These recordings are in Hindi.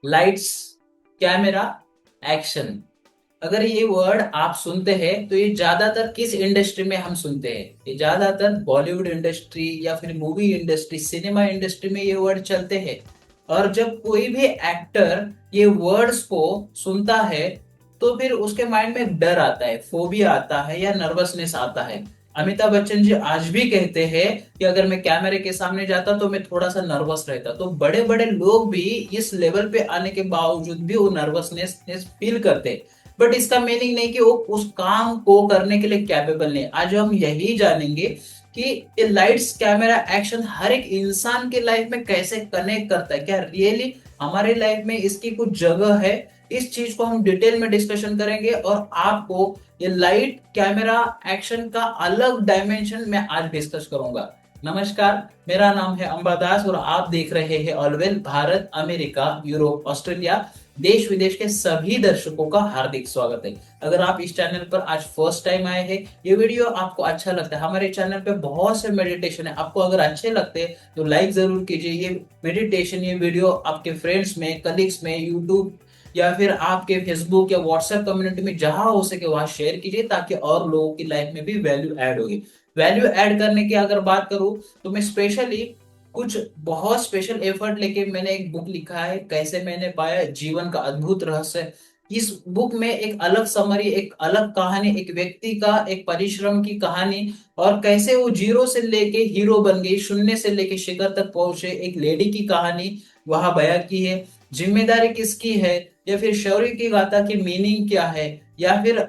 Lights, camera, action. अगर ये वर्ड आप सुनते हैं तो ये ज्यादातर किस इंडस्ट्री में हम सुनते हैं? ये ज्यादातर बॉलीवुड इंडस्ट्री या फिर मूवी इंडस्ट्री, सिनेमा इंडस्ट्री में ये वर्ड चलते हैं। और जब कोई भी एक्टर ये वर्ड्स को सुनता है तो फिर उसके माइंड में डर आता है, फोबिया आता है या नर्वसनेस आता है। अमिताभ बच्चन जी आज भी कहते हैं कि अगर मैं कैमरे के सामने जाता तो मैं थोड़ा सा नर्वस रहता। तो बड़े बड़े लोग भी इस लेवल पे आने के बावजूद भी वो नर्वसनेस फील करते। बट इसका मीनिंग नहीं कि वो उस काम को करने के लिए कैपेबल नहीं। आज हम यही जानेंगे कि लाइट्स, कैमरा, एक्शन हर एक इंसान के लाइफ में कैसे कनेक्ट करता है, क्या रियली हमारे लाइफ में इसकी कुछ जगह है। इस चीज को हम डिटेल में डिस्कशन करेंगे और आपको ये लाइट, कैमरा, एक्शन का अलग डायमेंशन मैं आज डिस्कस करूंगा। नमस्कार, मेरा नाम है अंबादास और आप देख रहे हैं ऑलवेल। भारत, अमेरिका, यूरोप, ऑस्ट्रेलिया, देश विदेश के सभी दर्शकों का हार्दिक स्वागत है। अगर आप इस चैनल पर आज फर्स्ट टाइम आए हैं, ये वीडियो आपको अच्छा लगता है, हमारे चैनल पे बहुत से मेडिटेशन है, आपको अगर अच्छे लगते हैं तो लाइक जरूर कीजिए। ये मेडिटेशन, ये वीडियो आपके फ्रेंड्स में, कलीग्स में, यूट्यूब या फिर आपके फेसबुक या व्हाट्सएप कम्युनिटी में जहां हो सके वहां शेयर कीजिए, ताकि और लोगों की लाइफ में भी वैल्यू ऐड होगी। वैल्यू ऐड करने की अगर बात करूं तो मैं स्पेशली कुछ बहुत स्पेशल एफर्ट लेके मैंने एक बुक लिखा है, कैसे मैंने पाया जीवन का अद्भुत रहस्य। इस बुक में एक अलग समरी, एक अलग कहानी, एक व्यक्ति का एक परिश्रम की कहानी, और कैसे वो जीरो से लेके हीरो बन गई, शून्य से लेके शिखर तक पहुंचे, एक लेडी की कहानी वहां बयां की है। जिम्मेदारी किसकी है, या फिर शौर्य की गाथा की मीनिंग क्या है, या फिर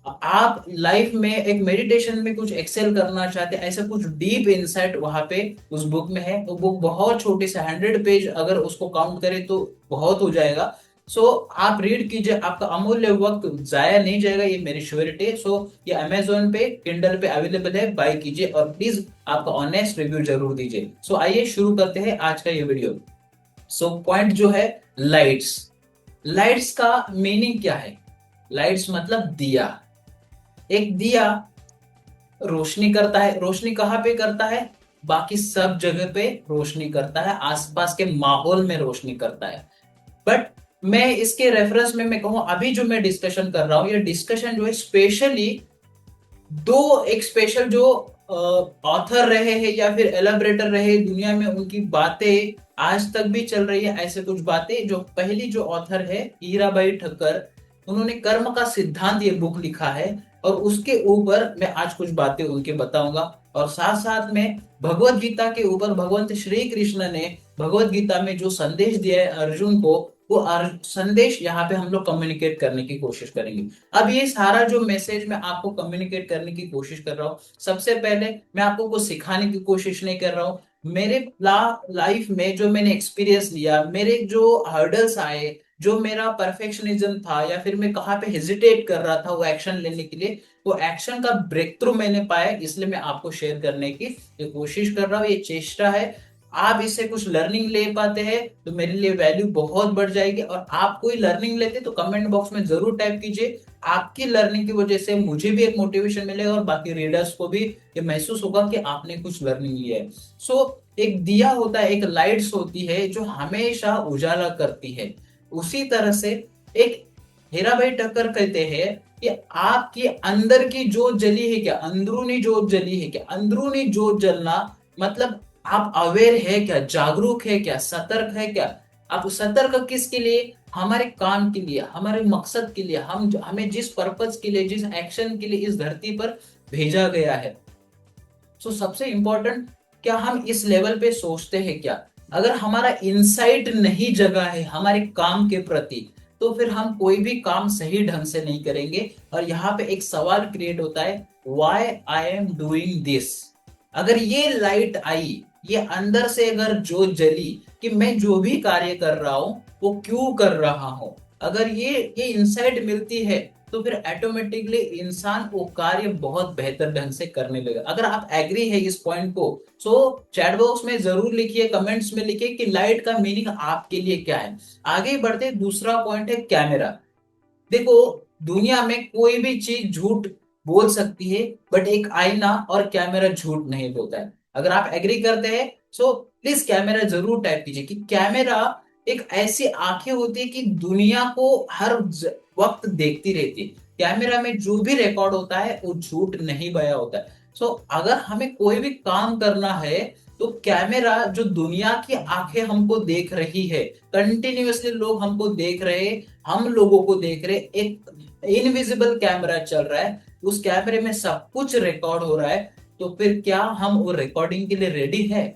आप लाइफ में एक मेडिटेशन में कुछ एक्सेल करना चाहते हैं, ऐसा कुछ डीप इंसाइट वहां पे उस बुक में है। वो बुक बहुत छोटी सी 100 पेज, अगर उसको काउंट करें तो बहुत हो जाएगा। सो आप रीड कीजिए, आपका अमूल्य वक्त जाया नहीं जाएगा, ये मेरी श्योरिटी है। सो ये अमेजोन पे, किंडल पे अवेलेबल है, बाय कीजिए और प्लीज आपका ऑनेस्ट रिव्यू जरूर दीजिए। सो आइए शुरू करते हैं आज का ये वीडियो। सो पॉइंट जो है, लाइट्स। लाइट्स का मीनिंग क्या है? लाइट्स मतलब दिया। एक दिया रोशनी करता है। रोशनी कहाँ पे करता है? बाकी सब जगह पे रोशनी करता है, आसपास के माहौल में रोशनी करता है। बट मैं इसके रेफरेंस में मैं कहूँ, अभी जो मैं डिस्कशन कर रहा हूँ, ये डिस्कशन जो है स्पेशली दो, एक स्पेशल जो ऑथर रहे हैं या फिर एलाबरेटर रहे दुनिया में, उनकी बातें आज तक भी चल रही है। ऐसे कुछ बातें, जो पहली जो ऑथर है हीराबाई ठक्कर, उन्होंने कर्म का सिद्धांत ये बुक लिखा है, और उसके ऊपर मैं आज कुछ बातें उनके बताऊंगा। और साथ साथ में भगवत गीता के ऊपर भगवंत श्री कृष्ण ने भगवत गीता में जो संदेश दिया है अर्जुन को, वो संदेश यहाँ पे हम लोग कम्युनिकेट करने की कोशिश करेंगे। अब ये सारा जो मैसेज मैं आपको कम्युनिकेट करने की कोशिश कर रहा हूँ, सबसे पहले मैं आपको कुछ सिखाने की कोशिश नहीं कर रहा हूँ। मेरे लाइफ में जो मैंने एक्सपीरियंस लिया, मेरे जो हर्डल्स आए, जो मेरा परफेक्शनिज्म था, या फिर मैं कहाँ पे हेजिटेट कर रहा था वो एक्शन लेने के लिए, वो एक्शन का ब्रेक थ्रू मैंने पाया, इसलिए मैं आपको शेयर करने की ये कोशिश कर रहा हूँ, ये चेष्टा है। आप इससे कुछ लर्निंग ले पाते हैं तो मेरे लिए वैल्यू बहुत बढ़ जाएगी। और आप कोई लर्निंग लेते तो कमेंट बॉक्स में जरूर टाइप कीजिए। आपकी लर्निंग की वजह से मुझे भी एक मोटिवेशन मिलेगा और बाकी रीडर्स को भी ये महसूस होगा कि आपने कुछ लर्निंग लिया है। सो एक दिया होता है, एक लाइट्स होती है जो हमेशा उजाला करती है। उसी तरह से एक हीराबाई ठक्कर कहते हैं कि आपके अंदर की जोत जली है क्या, अंदरूनी जोत जली है क्या। अंदरूनी जोत जलना मतलब आप अवेयर है क्या, जागरूक है क्या, सतर्क है क्या। आप सतर्क किसके लिए? हमारे काम के लिए, हमारे मकसद के लिए, हम हमें जिस पर्पज के लिए, जिस एक्शन के लिए इस धरती पर भेजा गया है। सो सबसे इंपॉर्टेंट, क्या हम इस लेवल पे सोचते हैं क्या? अगर हमारा इंसाइट नहीं जगा है हमारे काम के प्रति, तो फिर हम कोई भी काम सही ढंग से नहीं करेंगे। और यहाँ पे एक सवाल क्रिएट होता है, why I am doing this. अगर ये लाइट आई, ये अंदर से अगर जोत जली कि मैं जो भी कार्य कर रहा हूं वो क्यों कर रहा हूं, अगर ये इंसाइट मिलती है, तो फिर ऑटोमेटिकली इंसान वो कार्य बहुत बेहतर ढंग से करने लगेगा। अगर आप एग्री है इस पॉइंट को, सो चैट बॉक्स में जरूर लिखिए, कमेंट्स में लिखिए कि लाइट का मीनिंग आपके लिए क्या है। आगे बढ़ते, दूसरा पॉइंट है कैमरा। देखो, दुनिया में कोई भी चीज झूठ बोल सकती है, बट एक आईना और कैमरा झूठ नहीं बोलता है। अगर आप एग्री करते हैं सो प्लीज कैमरा जरूर टाइप कीजिए कि कैमरा एक ऐसी आंखें होती है कि दुनिया को हर वक्त देखती रहती है। कैमरा में जो भी रिकॉर्ड होता है वो झूठ नहीं बया होता है। सो अगर हमें कोई भी काम करना है तो कैमरा जो दुनिया की आंखें हमको देख रही है, कंटिन्यूअसली लोग हमको देख रहे, हम लोगों को देख रहे, एक इनविजिबल कैमरा चल रहा है, उस कैमरे में सब कुछ रिकॉर्ड हो रहा है। तो फिर क्या हम वो रिकॉर्डिंग के लिए रेडी है?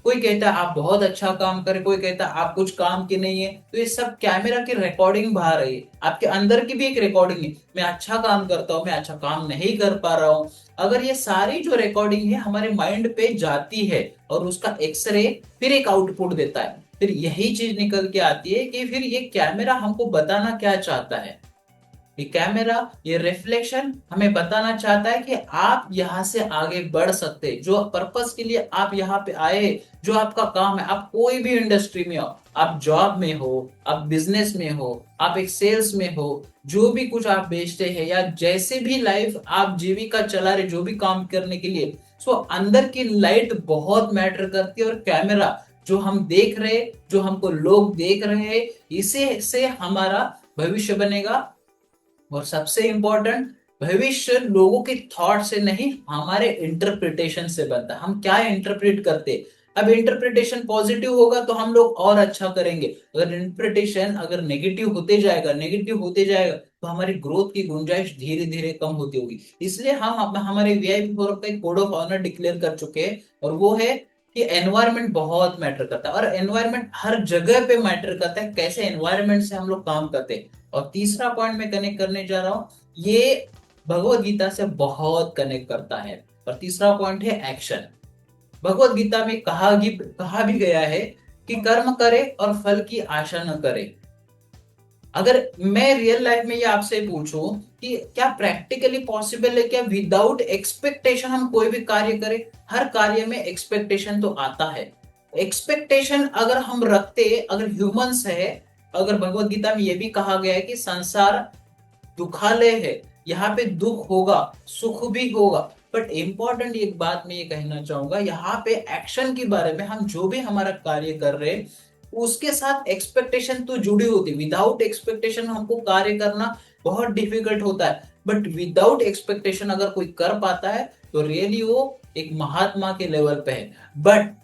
कोई कहता है आप बहुत अच्छा काम करें, कोई कहता है आप कुछ काम के नहीं है। तो ये सब कैमरा की रिकॉर्डिंग बाहर रही है, आपके अंदर की भी एक रिकॉर्डिंग है। मैं अच्छा काम करता हूँ, मैं अच्छा काम नहीं कर पा रहा हूँ। अगर ये सारी जो रिकॉर्डिंग है हमारे माइंड पे जाती है और उसका एक्सरे फिर एक आउटपुट देता है, फिर यही चीज निकल के आती है कि फिर ये कैमरा हमको बताना क्या चाहता है। ये कैमरा, ये रिफ्लेक्शन हमें बताना चाहता है कि आप यहां से आगे बढ़ सकते हैं। जो पर्पस के लिए आप यहाँ पे आए, जो आपका काम है, आप कोई भी इंडस्ट्री में हो, आप जॉब में हो, आप बिजनेस में हो, आप एक सेल्स में हो, जो भी कुछ आप बेचते हैं या जैसे भी लाइफ आप जीविका चला रहे, जो भी काम करने के लिए, सो अंदर की लाइट बहुत मैटर करती है। और कैमरा जो हम देख रहे, जो हमको लोग देख रहे हैं, इसे से हमारा भविष्य बनेगा। और सबसे इंपॉर्टेंट, भविष्य लोगों के थॉट से नहीं, हमारे इंटरप्रिटेशन से बनता है। हम क्या इंटरप्रेट करते हैं। अब इंटरप्रिटेशन पॉजिटिव होगा तो हम लोग और अच्छा करेंगे। अगर इंटरप्रिटेशन अगर नेगेटिव होते जाएगा, नेगेटिव होते जाएगा, तो हमारी ग्रोथ की गुंजाइश धीरे धीरे कम होती होगी। इसलिए हम हमारे वीआईपी फोरम का एक कोड ऑफ ऑनर डिक्लेयर कर चुके हैं, और वो है कि एनवायरनमेंट बहुत मैटर करता है। और एनवायरनमेंट हर जगह पे मैटर करता है, कैसे एनवायरनमेंट से हम लोग काम करते हैं। और तीसरा पॉइंट मैं कनेक्ट करने जा रहा हूं, ये भगवत गीता से बहुत कनेक्ट करता है। और तीसरा पॉइंट है एक्शन। भगवत गीता में कहा भी गया है कि कर्म करे और फल की आशा न करे। अगर मैं रियल लाइफ में ये आपसे पूछूं कि क्या प्रैक्टिकली पॉसिबल है, क्या विदाउट एक्सपेक्टेशन हम कोई भी कार्य करें? हर कार्य में एक्सपेक्टेशन तो आता है। एक्सपेक्टेशन अगर हम रखते, अगर ह्यूमंस है, अगर भगवत गीता में ये भी कहा गया है कि संसार दुखालय है, यहाँ पे दुख होगा, सुख भी होगा। बट इंपॉर्टेंट एक बात मैं ये कहना चाहूंगा, यहाँ पे एक्शन के बारे में, हम जो भी हमारा कार्य कर रहे हैं उसके साथ एक्सपेक्टेशन तो जुड़ी होती। विदाउट एक्सपेक्टेशन हमको कार्य करना बहुत डिफिकल्ट होता है। बट विदाउट एक्सपेक्टेशन अगर कोई कर पाता है तो रियली वो एक महात्मा के लेवल पे है। बट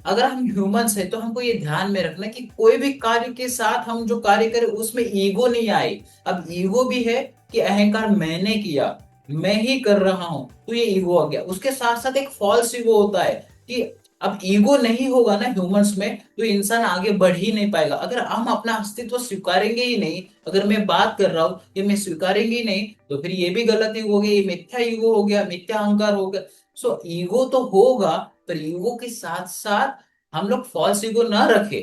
अगर हम ह्यूमंस हैं तो हमको ये ध्यान में रखना है कि कोई भी कार्य के साथ हम जो कार्य करें उसमें ईगो नहीं आए। अब ईगो भी है कि अहंकार मैंने किया, मैं ही कर रहा हूं, तो ये ईगो आ गया। उसके साथ साथ एक फॉल्स ईगो होता है कि अब ईगो नहीं होगा ना ह्यूमंस में तो इंसान आगे बढ़ ही नहीं पाएगा। अगर हम अपना अस्तित्व स्वीकारेंगे ही नहीं, अगर मैं बात कर रहा हूं ये मैं स्वीकारेंगे ही नहीं, तो फिर ये भी गलत ईगो हो गया, ये मिथ्या ईगो हो गया, मिथ्या अहंकार हो गया। सो ईगो तो होगा, पर ईगो के साथ साथ हम लोग फॉल्स ईगो ना रखें।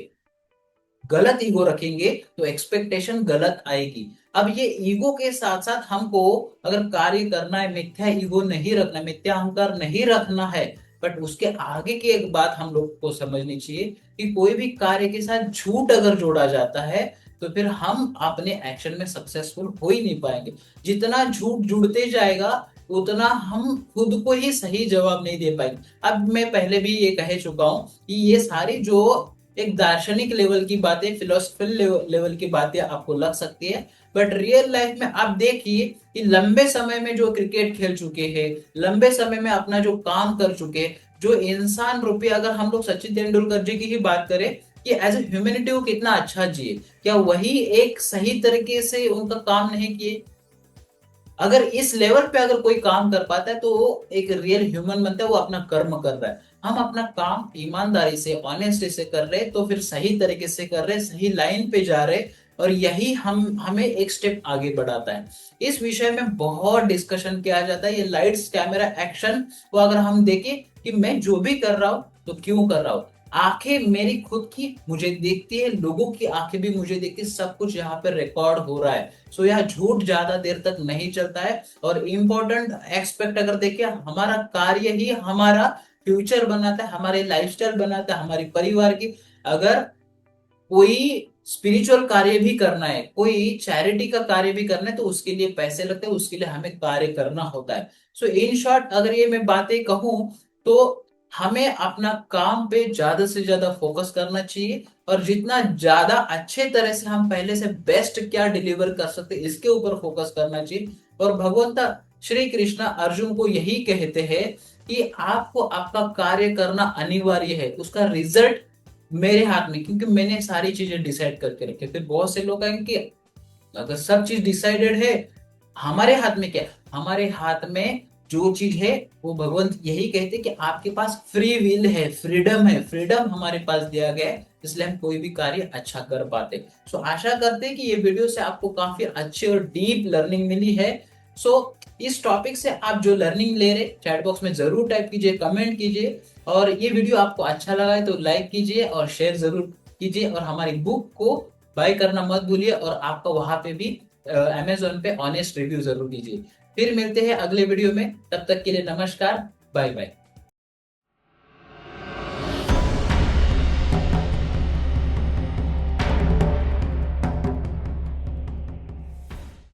गलत ईगो रखेंगे तो एक्सपेक्टेशन गलत आएगी। अब ये ईगो के साथ साथ हमको अगर कार्य करना है, मिथ्या ईगो नहीं रखना, मिथ्या अहंकार नहीं रखना है। बट उसके आगे की एक बात हम लोग को समझनी चाहिए कि कोई भी कार्य के साथ झूठ अगर जोड़ा जाता है तो फिर हम अपने एक्शन में सक्सेसफुल हो ही नहीं पाएंगे। जितना झूठ जुड़ते जाएगा उतना हम खुद को ही सही जवाब नहीं दे पाएंगे। अब मैं पहले भी ये कह चुका हूं कि ये सारी जो एक दार्शनिक लेवल की बातें, फिलोसफिकल लेवल की बातें आपको लग सकती है, बट रियल लाइफ में आप देखिए कि लंबे समय में जो क्रिकेट खेल चुके हैं, लंबे समय में अपना जो काम कर चुके, जो इंसान रूपी, अगर हम लोग सचिन तेंदुलकर जी की ही बात करें कि एज ए ह्यूमैनिटी वो कितना अच्छा जिए, क्या वही एक सही तरीके से उनका काम नहीं किए? अगर इस लेवल पे अगर कोई काम कर पाता है तो वो एक रियल ह्यूमन बनता है, वो अपना कर्म कर रहा है। हम अपना काम ईमानदारी से, ऑनेस्टी से कर रहे हैं तो फिर सही तरीके से कर रहे हैं, सही लाइन पे जा रहे हैं, और यही हम हमें एक स्टेप आगे बढ़ाता है। इस विषय में बहुत डिस्कशन किया जाता है, ये लाइट्स कैमरा एक्शन को अगर हम देखें कि मैं जो भी कर रहा हूं तो क्यों कर रहा हूं। आंखें मेरी खुद की मुझे देखती है, लोगों की आंखें भी मुझे देखती है, सब कुछ यहाँ पे रिकॉर्ड हो रहा है। सो यह झूठ ज्यादा देर तक नहीं चलता है। और इम्पोर्टेंट एक्सपेक्ट अगर देखिए, हमारा कार्य ही हमारा फ्यूचर बनाता है, हमारे लाइफस्टाइल बनाता है, हमारे परिवार की। अगर कोई स्पिरिचुअल कार्य भी करना है, कोई चैरिटी का कार्य भी करना है तो उसके लिए पैसे लगते हैं, उसके लिए हमें कार्य करना होता है। सो इन शॉर्ट अगर ये मैं बातें कहूं तो हमें अपना काम पे ज्यादा से ज्यादा फोकस करना चाहिए, और जितना ज्यादा अच्छे तरह से हम पहले से बेस्ट क्या डिलीवर कर सकते इसके ऊपर फोकस करना चाहिए। और भगवंता श्री कृष्ण अर्जुन को यही कहते हैं कि आपको आपका कार्य करना अनिवार्य है, उसका रिजल्ट मेरे हाथ में, क्योंकि मैंने सारी चीजें डिसाइड करके रखी। फिर बहुत से लोग कहेंगे कि अगर सब चीज डिसाइडेड है, हमारे हाथ में क्या है? हमारे हाथ में जो चीज है वो भगवंत यही कहते कि आपके पास फ्री विल है, फ्रीडम है, फ्रीडम हमारे पास दिया गया है, इसलिए हम कोई भी कार्य अच्छा कर पाते। सो आशा करते हैं कि ये वीडियो से आपको काफी अच्छी और डीप लर्निंग मिली है। सो इस टॉपिक से आप जो लर्निंग ले रहे चैट बॉक्स में जरूर टाइप कीजिए, कमेंट कीजिए, और ये वीडियो आपको अच्छा लगा है तो लाइक कीजिए और शेयर जरूर कीजिए, और हमारी बुक को बाय करना मत भूलिए, और आपका वहां पे भी अमेजोन पे ऑनेस्ट रिव्यू जरूर दीजिए। फिर मिलते हैं अगले वीडियो में, तब तक के लिए नमस्कार, बाय बाय।